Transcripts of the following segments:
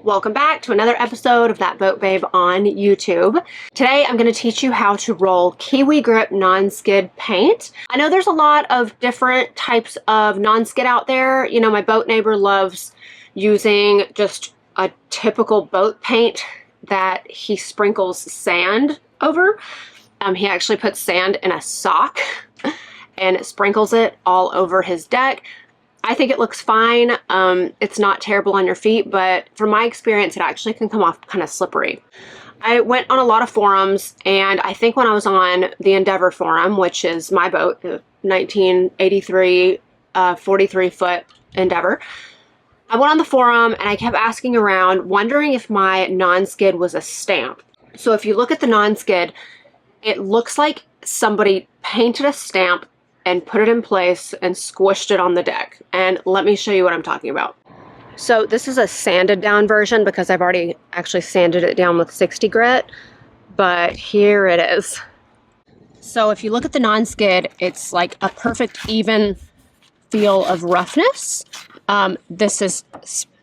Welcome back to another episode of That Boat Babe on YouTube. Today I'm going to teach you how to roll KiwiGrip Non-Skid Paint. I know there's a lot of different types of non-skid out there. You know, my boat neighbor loves using just a typical boat paint that he sprinkles sand over. He actually puts sand in a sock and sprinkles it all over his deck. I think it looks fine. It's not terrible on your feet, but from my experience, it actually can come off kind of slippery. I went on a lot of forums, and I think when I was on the Endeavor forum, which is my boat, the 1983 43-foot Endeavor, I went on the forum and I kept asking around, wondering if my non-skid was a stamp. So if you look at the non-skid, it looks like somebody painted a stamp and put it in place and squished it on the deck. And let me show you what I'm talking about. So this is a sanded down version because I've already actually sanded it down with 60 grit, but here it is. So if you look at the non-skid, it's like a perfect even feel of roughness. This is,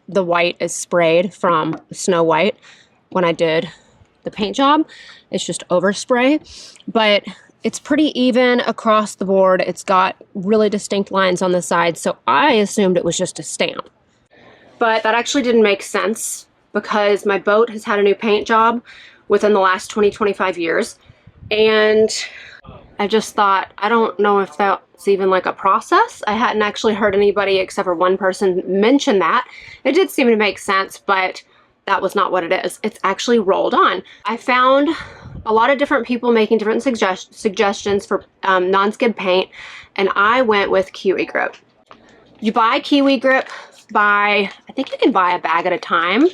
the white is sprayed from Snow White when I did the paint job. It's just overspray, but it's pretty even across the board. It's got really distinct lines on the side, so I assumed it was just a stamp. But that actually didn't make sense because my boat has had a new paint job within the last 20-25 years, and I just thought, I don't know if that's even like a process. I hadn't actually heard anybody except for one person mention that. It did seem to make sense, but that was not what it is. It's actually rolled on. I found a lot of different people making different suggestions for non-skid paint, and I went with KiwiGrip. You buy KiwiGrip by, I think you can buy a bag at a time,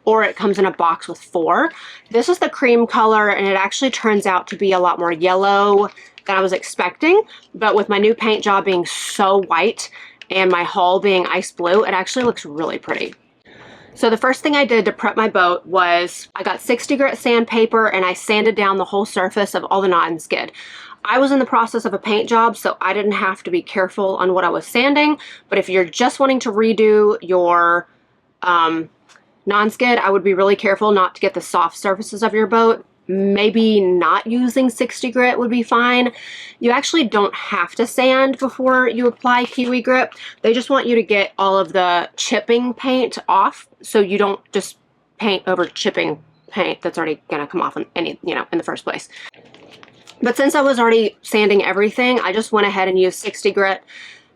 or it comes in a box with 4. This is the cream color, and it actually turns out to be a lot more yellow than I was expecting, but with my new paint job being so white and my hull being ice blue, it actually looks really pretty. So the first thing I did to prep my boat was I got 60 grit sandpaper and I sanded down the whole surface of all the non-skid. I was in the process of a paint job, so I didn't have to be careful on what I was sanding, but if you're just wanting to redo your non-skid, I would be really careful not to get the soft surfaces of your boat. Maybe not using 60 grit would be fine. You actually don't have to sand before you apply KiwiGrip. They just want you to get all of the chipping paint off, so you don't just paint over chipping paint that's already gonna come off in in the first place. But since I was already sanding everything, I just went ahead and used 60 grit,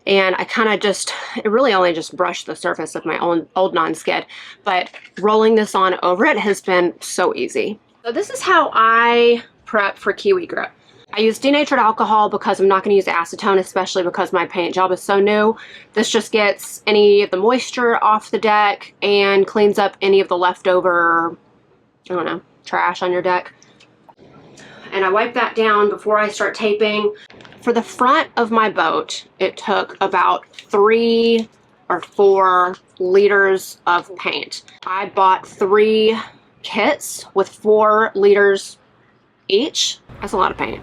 and I kind of just, it really only just brushed the surface of my old non-skid, but rolling this on over it has been so easy. So this is how I prep for KiwiGrip. I use denatured alcohol because I'm not going to use acetone, especially because my paint job is so new. This just gets any of the moisture off the deck and cleans up any of the leftover, I don't know, trash on your deck. And I wipe that down before I start taping. For the front of my boat, it took about 3 or 4 liters of paint. I bought 3 kits with 4 liters each. That's a lot of paint.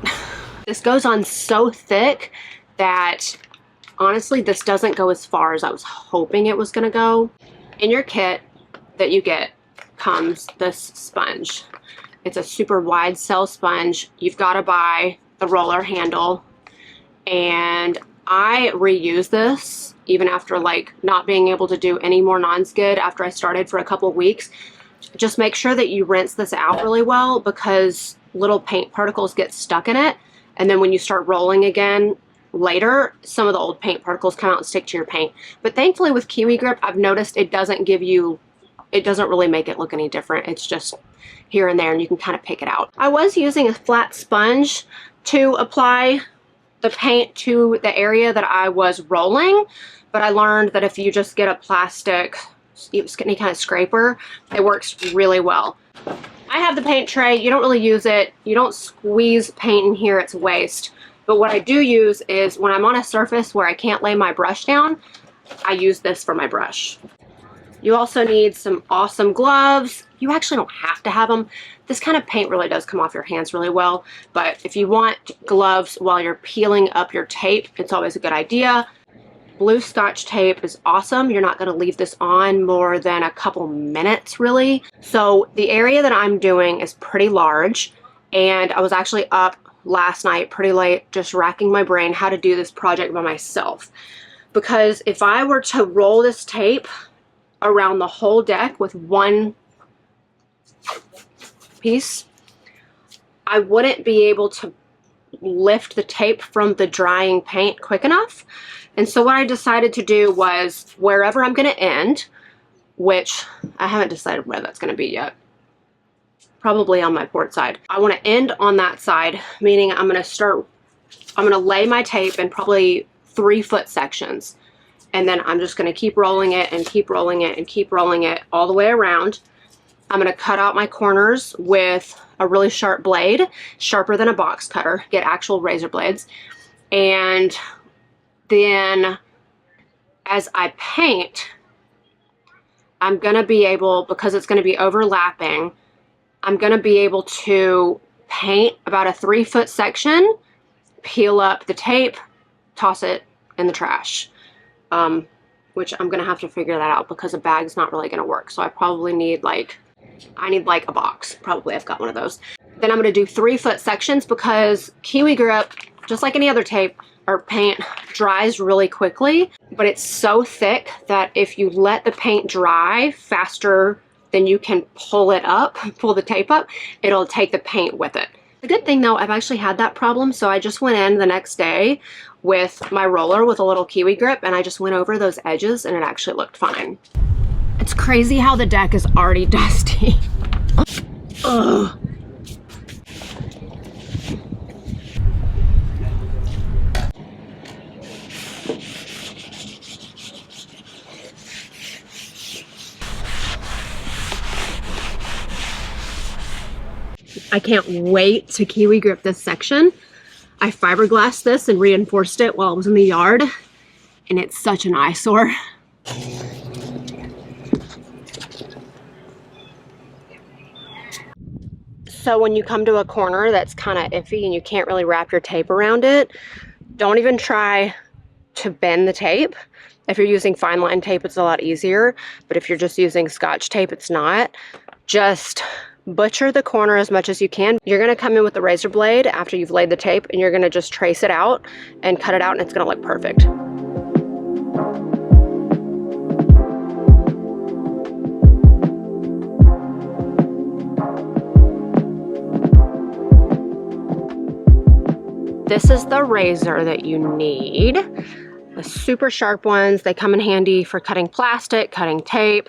This goes on so thick that honestly this doesn't go as far as I was hoping it was gonna go. In your kit that you get comes this sponge. It's a super wide cell sponge. You've got to buy the roller handle, and I reuse this even after like not being able to do any more non-skid after I started for a couple of weeks. Just make sure that you rinse this out really well because little paint particles get stuck in it, and then when you start rolling again later, some of the old paint particles come out and stick to your paint. But thankfully with KiwiGrip, I've noticed it doesn't really make it look any different. It's just here and there, and you can kind of pick it out. I was using a flat sponge to apply the paint to the area that I was rolling, but I learned that if you just get a plastic, any kind of scraper, it works really well. I have the paint tray. You don't really use it. You don't squeeze paint in here, it's waste. But what I do use is when I'm on a surface where I can't lay my brush down, I use this for my brush. You also need some awesome gloves. You actually don't have to have them. This kind of paint really does come off your hands really well, but if you want gloves while you're peeling up your tape, it's always a good idea. Blue Scotch tape is awesome. You're not going to leave this on more than a couple minutes, really. So the area that I'm doing is pretty large, and I was actually up last night pretty late just racking my brain how to do this project by myself. Because if I were to roll this tape around the whole deck with one piece, I wouldn't be able to lift the tape from the drying paint quick enough. And so what I decided to do was, wherever I'm going to end, which I haven't decided where that's going to be yet, probably on my port side, I want to end on that side, meaning I'm going to lay my tape in probably 3-foot sections, and then I'm just going to keep rolling it and keep rolling it and keep rolling it all the way around. I'm going to cut out my corners with a really sharp blade, sharper than a box cutter, get actual razor blades. And then as I paint, I'm going to be able, because it's going to be overlapping, I'm going to be able to paint about a 3-foot section, peel up the tape, toss it in the trash. Which I'm going to have to figure that out because a bag's not really going to work. So I probably need like a box. Probably I've got one of those. Then I'm going to do 3-foot sections because KiwiGrip, just like any other tape or paint, dries really quickly, but it's so thick that if you let the paint dry faster than you can pull the tape up, it'll take the paint with it. The good thing though, I've actually had that problem, so I just went in the next day with my roller with a little KiwiGrip and I just went over those edges and it actually looked fine. It's crazy how the deck is already dusty. Ugh. I can't wait to KiwiGrip this section. I fiberglassed this and reinforced it while I was in the yard, and it's such an eyesore. So when you come to a corner that's kind of iffy and you can't really wrap your tape around it, don't even try to bend the tape. If you're using fine line tape, it's a lot easier, but if you're just using Scotch tape, it's not. Just butcher the corner as much as you can. You're going to come in with the razor blade after you've laid the tape and you're going to just trace it out and cut it out and it's going to look perfect. This is the razor that you need. The super sharp ones, they come in handy for cutting plastic, cutting tape.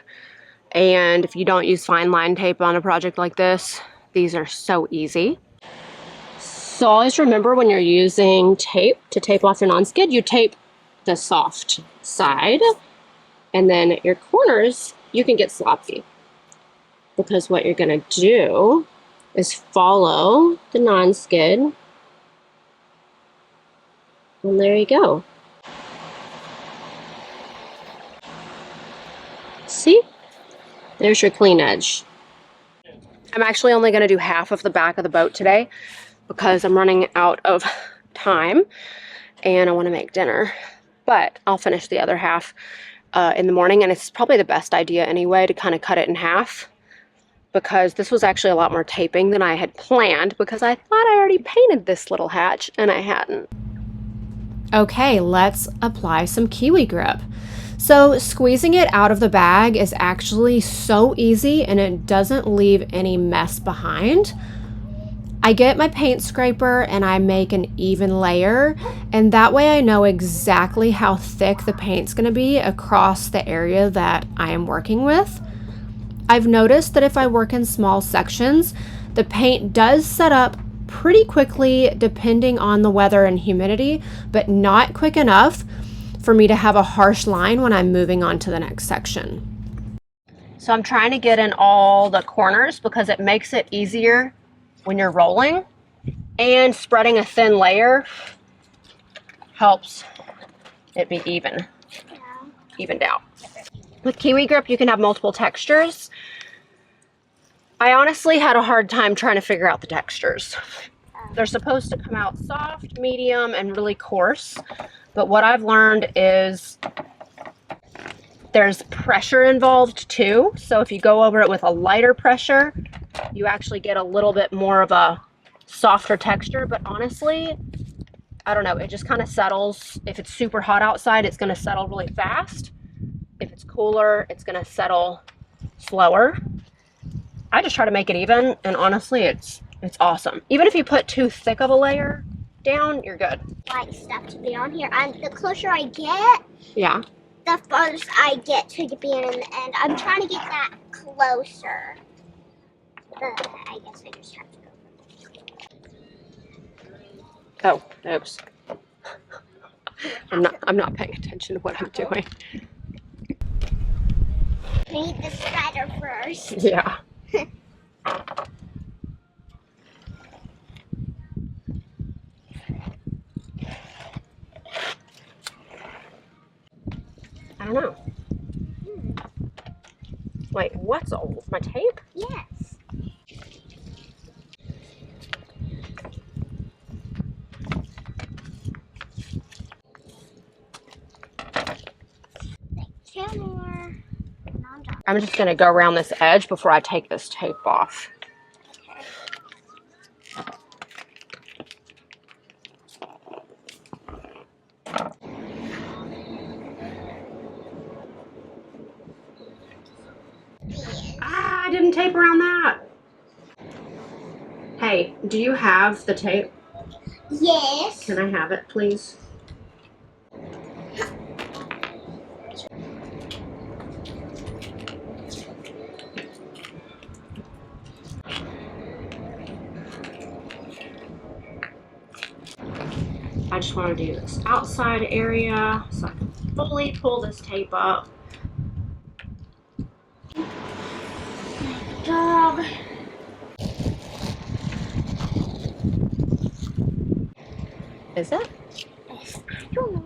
And if you don't use fine line tape on a project like this, these are so easy. So always remember when you're using tape to tape off your non-skid, you tape the soft side, and then your corners, you can get sloppy. Because what you're gonna do is follow the non-skid, and there you go. See? There's your clean edge. I'm actually only going to do half of the back of the boat today because I'm running out of time and I want to make dinner. But I'll finish the other half in the morning, and it's probably the best idea anyway to kind of cut it in half because this was actually a lot more taping than I had planned because I thought I already painted this little hatch and I hadn't. Okay, let's apply some KiwiGrip. So squeezing it out of the bag is actually so easy and it doesn't leave any mess behind. I get my paint scraper and I make an even layer, and that way I know exactly how thick the paint's going to be across the area that I am working with. I've noticed that if I work in small sections, the paint does set up pretty quickly depending on the weather and humidity, but not quick enough for me to have a harsh line when I'm moving on to the next section. So I'm trying to get in all the corners because it makes it easier when you're rolling, and spreading a thin layer helps it be evened out. With KiwiGrip, you can have multiple textures. I honestly had a hard time trying to figure out the textures. They're supposed to come out soft, medium, and really coarse. But what I've learned is there's pressure involved too. So if you go over it with a lighter pressure, you actually get a little bit more of a softer texture. But honestly, I don't know, it just kind of settles. If it's super hot outside, it's going to settle really fast. If it's cooler, it's going to settle slower. I just try to make it even, and honestly, it's awesome. Even if you put too thick of a layer down, you're good. Like stuff to be on here, and the closer I get, yeah, the farthest I get to the beginning and the end. I'm trying to get that closer, but I guess I just have to Oh, go. oops. I'm not paying attention to what I'm doing. I need the spider first. Yeah. I don't know. Wait, what's old? My tape? Yes. Two more. And I'm done. I'm just going to go around this edge before I take this tape off. I didn't tape around that. Hey, do you have the tape? Yes. Can I have it, please? I just want to do this outside area so I can fully pull this tape up. Dog. Is it? I don't know.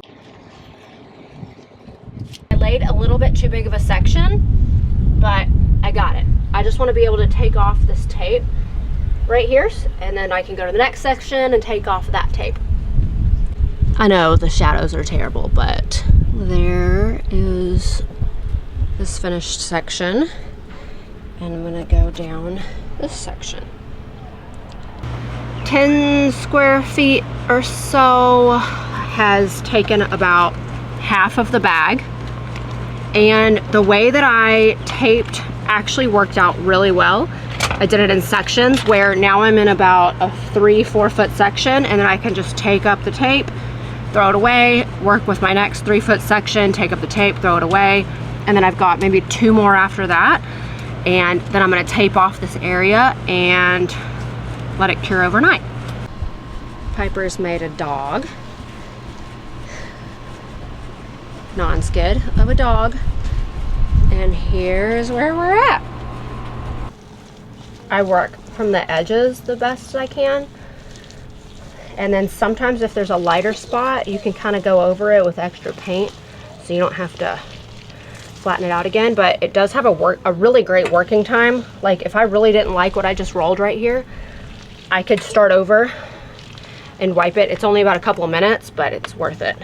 I laid a little bit too big of a section, but I got it. I just want to be able to take off this tape right here, and then I can go to the next section and take off that tape. I know the shadows are terrible, but there is this finished section, and I'm gonna go down this section. 10 square feet or so has taken about half of the bag, and the way that I taped actually worked out really well. I did it in sections where now I'm in about a 3-4 foot section, and then I can just take up the tape, throw it away, work with my next 3 foot section, take up the tape, throw it away, and then I've got maybe 2 more after that, and then I'm going to tape off this area and let it cure overnight. Piper's made a dog, non-skid of a dog, and here's where we're at. I work from the edges the best I can, and then sometimes if there's a lighter spot, you can kind of go over it with extra paint so you don't have to flatten it out again. But it does have a really great working time. Like if I really didn't like what I just rolled right here, I could start over and wipe it. It's only about a couple of minutes, but it's worth it.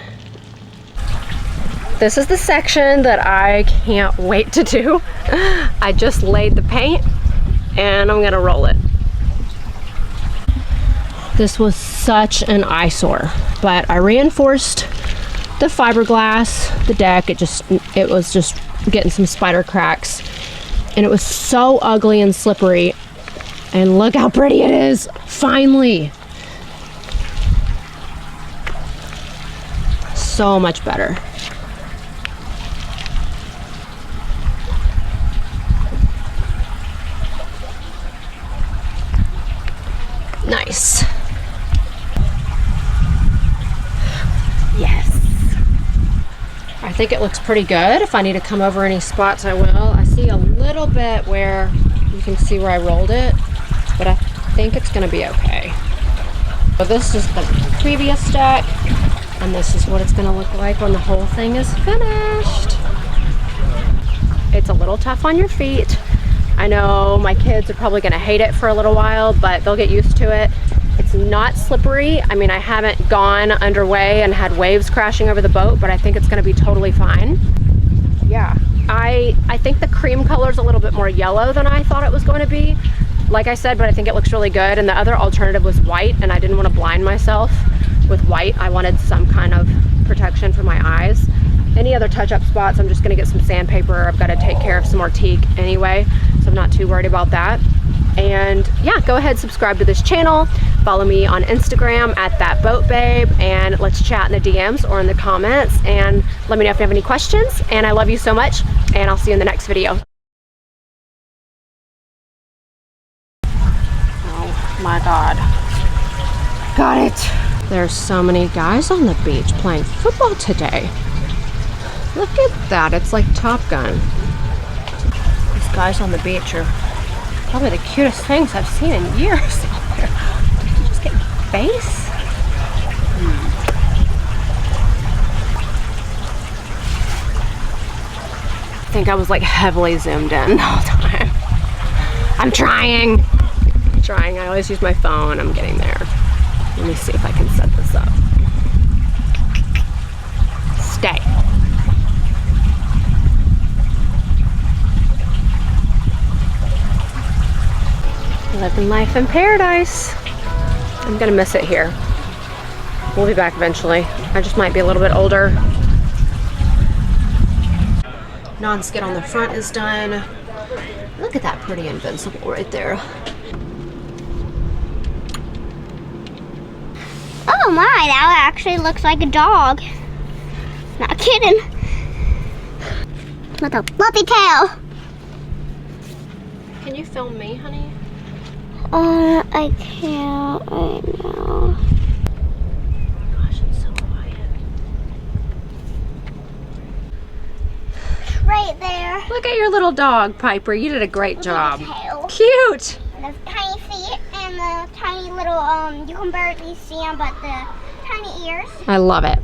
This is the section that I can't wait to do. I just laid the paint and I'm gonna roll it. This was such an eyesore, but I reinforced the fiberglass, the deck. It was just getting some spider cracks, and it was so ugly and slippery. And look how pretty it is, finally. So much better. Nice. Yes. I think it looks pretty good. If I need to come over any spots, I will. I see a little bit where you can see where I rolled it, but I think it's gonna be okay. So this is the previous deck, and this is what it's gonna look like when the whole thing is finished. It's a little tough on your feet. I know my kids are probably gonna hate it for a little while, but they'll get used to it. It's not slippery. I mean, I haven't gone underway and had waves crashing over the boat, but I think it's gonna be totally fine. Yeah, I think the cream color is a little bit more yellow than I thought it was going to be. Like I said, but I think it looks really good. And the other alternative was white, and I didn't want to blind myself with white. I wanted some kind of protection for my eyes. Any other touch-up spots, I'm just gonna get some sandpaper. I've got to take care of some more teak anyway, so I'm not too worried about that. And yeah, go ahead, subscribe to this channel, follow me on Instagram at thatboatbabe, and let's chat in the DMs or in the comments, and let me know if you have any questions. And I love you so much, and I'll see you in the next video. Oh my God. Got it. There's so many guys on the beach playing football today. Look at that, it's like Top Gun. These guys on the beach are probably the cutest things I've seen in years out there. Did you just get face? I think I was like heavily zoomed in the whole time. I'm trying. I always use my phone. I'm getting there. Let me see if I can set this up. Stay. Living life in paradise. I'm gonna miss it here. We'll be back eventually. I just might be a little bit older. Non-skid on the front is done. Look at that pretty Invincible right there. Oh my, that actually looks like a dog. Not kidding. With a fluffy tail. Can you film me, honey? I can't right now. Gosh, it's so quiet. Right there. Look at your little dog, Piper. You did a great job. Tail. Cute. The tiny feet and the tiny little, you can barely see them, but the tiny ears. I love it.